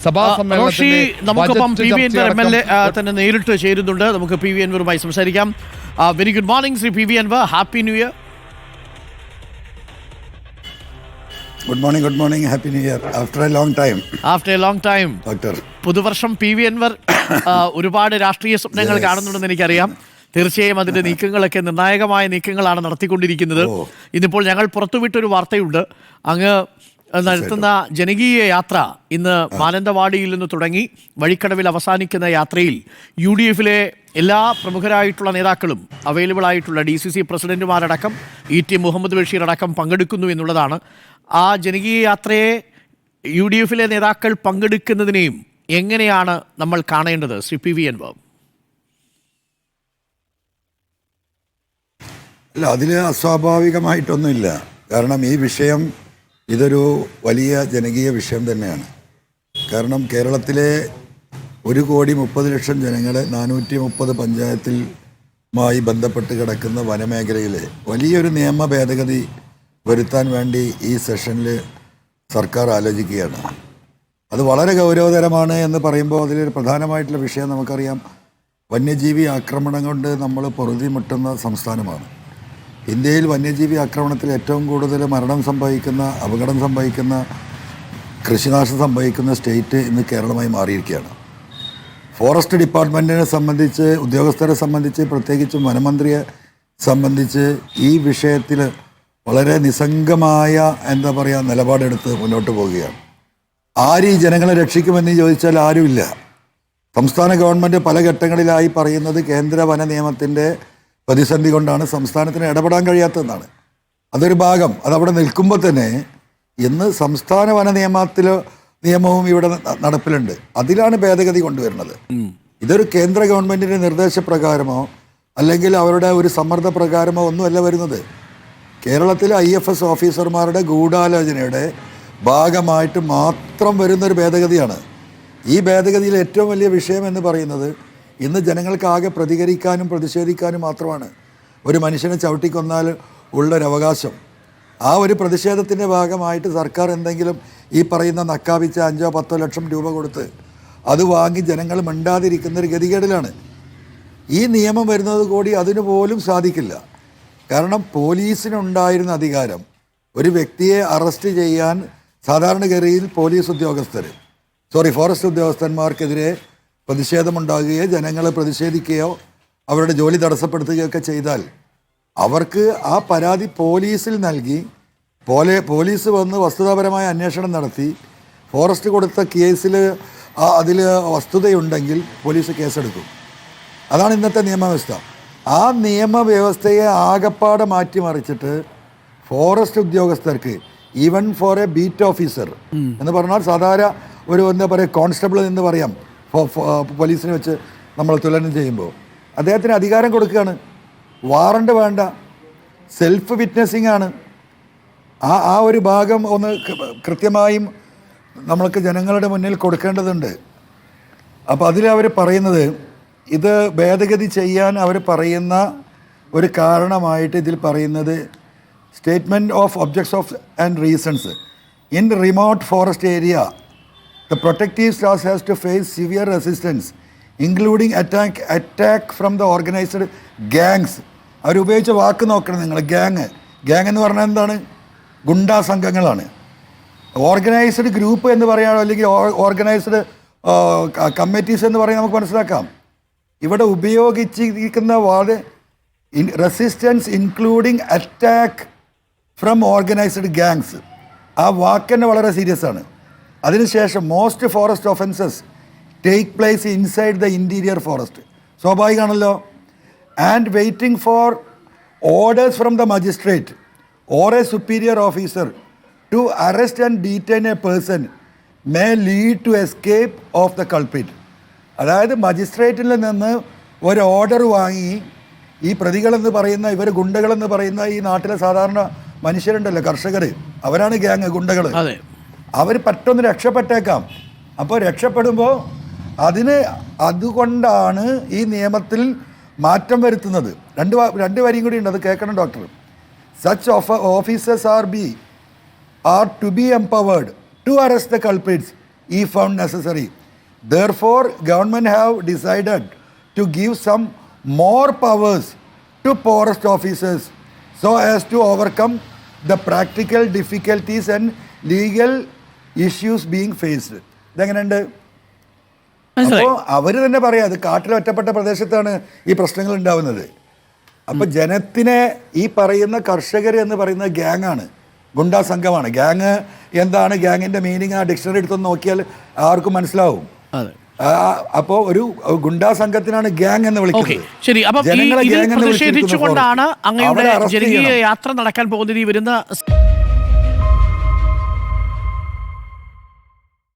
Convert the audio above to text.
സഭാ റോഷി നമുക്കൊപ്പം P V Anvar M L A സമ്മേളനത്തിന്റെ തന്നെ നേരിട്ട് ചേരുന്നുണ്ട്. നമുക്ക് പി വി അൻവറുമായി സംസാരിക്കാം. Very good morning Shri P V Anvar, happy new year. Good morning happy new year after a long time doctor. പുതുവർഷം പി വി അൻവർ ഒരുപാട് രാഷ്ട്രീയ സ്വപ്നങ്ങൾ കാണുന്നുണ്ടെന്ന് എനിക്കറിയാം. തീർച്ചയായും അതിന്റെ നീക്കങ്ങളൊക്കെ നിർണായകമായ നീക്കങ്ങളാണ് നടത്തിക്കൊണ്ടിരിക്കുന്നത്. ഇന്നിപ്പോൾ ഞങ്ങൾ പുറത്തുവിട്ടൊരു വാർത്തയുണ്ട്. അങ്ങ് നടത്തുന്ന ജനകീയ യാത്ര ഇന്ന് മാനന്തവാടിയിൽ നിന്ന് തുടങ്ങി വഴിക്കടവിൽ അവസാനിക്കുന്ന യാത്രയിൽ UDF-ലെ എല്ലാ പ്രമുഖരായിട്ടുള്ള നേതാക്കളും അവൈലബിൾ ആയിട്ടുള്ള DCC പ്രസിഡന്റുമാരടക്കം ET മുഹമ്മദ് ബഷീർ അടക്കം പങ്കെടുക്കുന്നു എന്നുള്ളതാണ്. ആ ജനകീയ യാത്രയെ UDF-ലെ നേതാക്കൾ പങ്കെടുക്കുന്നതിനെയും എങ്ങനെയാണ് നമ്മൾ കാണേണ്ടത് ശ്രീ പി വി അൻവർ? അല്ല, അതിൽ അസ്വാഭാവികമായിട്ടൊന്നുമില്ല. കാരണം ഈ വിഷയം ഇതൊരു വലിയ ജനകീയ വിഷയം തന്നെയാണ്. കാരണം കേരളത്തിലെ 1,30,00,000 ജനങ്ങളെ 430 പഞ്ചായത്തിലുമായി ബന്ധപ്പെട്ട് കിടക്കുന്ന വനമേഖലയിൽ വലിയൊരു നിയമ ഭേദഗതി വരുത്താൻ വേണ്ടി ഈ സെഷനിൽ സർക്കാർ ആലോചിക്കുകയാണ്. അത് വളരെ ഗൗരവതരമാണ് എന്ന് പറയുമ്പോൾ അതിലൊരു പ്രധാനമായിട്ടുള്ള വിഷയം നമുക്കറിയാം. വന്യജീവി ആക്രമണം കൊണ്ട് നമ്മൾ പൊറുതിമുട്ടുന്ന സംസ്ഥാനമാണ്. ഇന്ത്യയിൽ വന്യജീവി ആക്രമണത്തിൽ ഏറ്റവും കൂടുതൽ മരണം സംഭവിക്കുന്ന, അപകടം സംഭവിക്കുന്ന, കൃഷിനാശം സംഭവിക്കുന്ന സ്റ്റേറ്റ് ഇന്ന് കേരളമായി മാറിയിരിക്കുകയാണ്. ഫോറസ്റ്റ് ഡിപ്പാർട്ട്മെൻറ്റിനെ സംബന്ധിച്ച്, ഉദ്യോഗസ്ഥരെ സംബന്ധിച്ച്, പ്രത്യേകിച്ചും വനമന്ത്രിയെ സംബന്ധിച്ച് ഈ വിഷയത്തിൽ വളരെ നിസ്സംഗമായ നിലപാടെടുത്ത് മുന്നോട്ട് പോവുകയാണ്. ആര് ഈ ജനങ്ങളെ രക്ഷിക്കുമെന്ന് ചോദിച്ചാൽ ആരുമില്ല. സംസ്ഥാന ഗവൺമെൻറ് പല ഘട്ടങ്ങളിലായി പറയുന്നത് കേന്ദ്ര വന നിയമത്തിൻ്റെ പ്രതിസന്ധി കൊണ്ടാണ് സംസ്ഥാനത്തിന് ഇടപെടാൻ കഴിയാത്തതെന്നാണ്. അതൊരു ഭാഗം. അതവിടെ നിൽക്കുമ്പോൾ തന്നെ ഇന്ന് സംസ്ഥാന വന നിയമവും ഇവിടെ നടപ്പിലുണ്ട്. അതിലാണ് ഭേദഗതി കൊണ്ടുവരുന്നത്. ഇതൊരു കേന്ദ്ര ഗവൺമെൻറ്റിൻ്റെ നിർദ്ദേശപ്രകാരമോ അല്ലെങ്കിൽ അവരുടെ ഒരു സമ്മർദ്ദ പ്രകാരമോ ഒന്നുമല്ല വരുന്നത്. കേരളത്തിലെ IFS ഓഫീസർമാരുടെ ഗൂഢാലോചനയുടെ ഭാഗമായിട്ട് മാത്രം വരുന്നൊരു ഭേദഗതിയാണ്. ഈ ഭേദഗതിയിൽ ഏറ്റവും വലിയ വിഷയം എന്ന് പറയുന്നത് ഇന്ന് ജനങ്ങൾക്കാകെ പ്രതികരിക്കാനും പ്രതിഷേധിക്കാനും മാത്രമാണ്. ഒരു മനുഷ്യനെ ചവിട്ടിക്കൊന്നാൽ ഉള്ളൊരവകാശം. ആ ഒരു പ്രതിഷേധത്തിൻ്റെ ഭാഗമായിട്ട് സർക്കാർ എന്തെങ്കിലും ഈ പറയുന്ന നക്കാപിച്ച 5-10 ലക്ഷം രൂപ കൊടുത്ത് അത് വാങ്ങി ജനങ്ങൾ മിണ്ടാതിരിക്കുന്നൊരു ഗതികേടിലാണ്. ഈ നിയമം വരുന്നത് കൂടി അതിനു പോലും സാധിക്കില്ല. കാരണം പോലീസിനുണ്ടായിരുന്ന അധികാരം ഒരു വ്യക്തിയെ അറസ്റ്റ് ചെയ്യാൻ സാധാരണഗതിയിൽ ഫോറസ്റ്റ് ഉദ്യോഗസ്ഥന്മാർക്കെതിരെ പ്രതിഷേധമുണ്ടാകുകയോ ജനങ്ങൾ പ്രതിഷേധിക്കുകയോ അവരുടെ ജോലി തടസ്സപ്പെടുത്തുകയൊക്കെ ചെയ്താൽ അവർക്ക് ആ പരാതി പോലീസിൽ നൽകി പോലീസ് വന്ന് വസ്തുതാപരമായ അന്വേഷണം നടത്തി ഫോറസ്റ്റ് കൊടുത്ത കേസിൽ അതിൽ വസ്തുതയുണ്ടെങ്കിൽ പോലീസ് കേസെടുക്കും. അതാണ് ഇന്നത്തെ നിയമവ്യവസ്ഥ. ആ നിയമവ്യവസ്ഥയെ ആകപ്പാടെ മാറ്റിമറിച്ചിട്ട് ഫോറസ്റ്റ് ഉദ്യോഗസ്ഥർക്ക് even for A beat officer എന്ന് പറഞ്ഞാൽ സാധാരണ ഒരു കോൺസ്റ്റബിൾ എന്ന് പറയാം പോലീസിനെ വെച്ച് നമ്മൾ തുലനം ചെയ്യുമ്പോൾ അദ്ദേഹത്തിന് അധികാരം കൊടുക്കുകയാണ്. വാറണ്ട് വേണ്ട, സെൽഫ് വിറ്റ്നസിങ് ആണ്. ആ ഒരു ഭാഗം ഒന്ന് കൃത്യമായും നമ്മൾക്ക് ജനങ്ങളുടെ മുന്നിൽ കൊടുക്കേണ്ടതുണ്ട്. അപ്പോൾ അതിൽ അവർ പറയുന്നത്, ഇത് ഭേദഗതി ചെയ്യാൻ അവർ പറയുന്ന ഒരു കാരണമായിട്ട് ഇതിൽ പറയുന്നത് statement of objects of and reasons in remote forest area the protective staff has to face severe resistance including attack from the organized gangs. അവരുപയോഗിച്ച വാക്ക് നോക്കണം നിങ്ങൾ. ഗ്യാങ് എന്ന് പറഞ്ഞാൽ എന്താണ്? ഗുണ്ടാ സംഘങ്ങളാണ്. ഓർഗനൈസ്ഡ് ഗ്രൂപ്പ് എന്ന് പറയാനോ അല്ലെങ്കിൽ ഓർഗനൈസ്ഡ് കമ്മിറ്റീസ് എന്ന് പറയാൻ നമുക്ക് മനസ്സിലാക്കാം. ഇവിടെ ഉപയോഗിച്ചിരിക്കുന്ന ward resistance including attack from organised gangs. ആ വാക്ക് തന്നെ വളരെ സീരിയസ് ആണ്. അതിനുശേഷം most forest offences take place inside the interior forest. സ്വാഭാവികമാണല്ലോ. And waiting for orders from the magistrate or a superior officer to arrest and detain a person may lead to escape of the culprit. അതായത് മജിസ്ട്രേറ്റിൽ നിന്ന് ഒരു order വാങ്ങി ഈ പ്രതികളെന്ന് പറയുന്ന ഗുണ്ടകളെന്ന് പറയുന്ന ഈ നാട്ടിലെ സാധാരണ മനുഷ്യരുണ്ടല്ലോ, കർഷകർ, അവരാണ് ഗ്യാങ് ഗുണ്ടകൾ. അവർ പെട്ടെന്ന് രക്ഷപ്പെട്ടേക്കാം. അപ്പോൾ രക്ഷപ്പെടുമ്പോൾ അതുകൊണ്ടാണ് ഈ നിയമത്തിൽ മാറ്റം വരുത്തുന്നത്. രണ്ട് വരിയും കൂടി ഉണ്ട്, അത് കേൾക്കണം doctor. Such officers are to be empowered to arrest the culprits if found necessary. Therefore, government have decided to give some more powers to forest officers so as to overcome the practical difficulties and legal issues being faced. ഇതെങ്ങനെയുണ്ട്? അപ്പോൾ അവർ തന്നെ പറയാം അത് കാട്ടിൽ ഒറ്റപ്പെട്ട പ്രദേശത്താണ് ഈ പ്രശ്നങ്ങൾ ഉണ്ടാവുന്നത്. അപ്പൊ ജനത്തിനെ ഈ പറയുന്ന കർഷകർ എന്ന് പറയുന്ന ഗ്യാങ്ങാണ്, ഗുണ്ടാ സംഘമാണ്. ഗ്യാങ് എന്താണ്, ഗ്യാങ്ങിന്റെ മീനിങ് ആ ഡിക്ഷണറി എടുത്തൊന്ന് നോക്കിയാൽ ആർക്കും മനസ്സിലാവും. അപ്പോ ഒരു ഗുണ്ടാ സംഘത്തിനാണ് ഗ്യാങ് എന്ന് വിളിക്കുന്നത്. ശരി, അപ്പം പ്രതിഷേധിച്ചുകൊണ്ടാണ് അങ്ങയുടെ ജനകീയ യാത്ര നടക്കാൻ പോകുന്നത്. ഈ വരുന്ന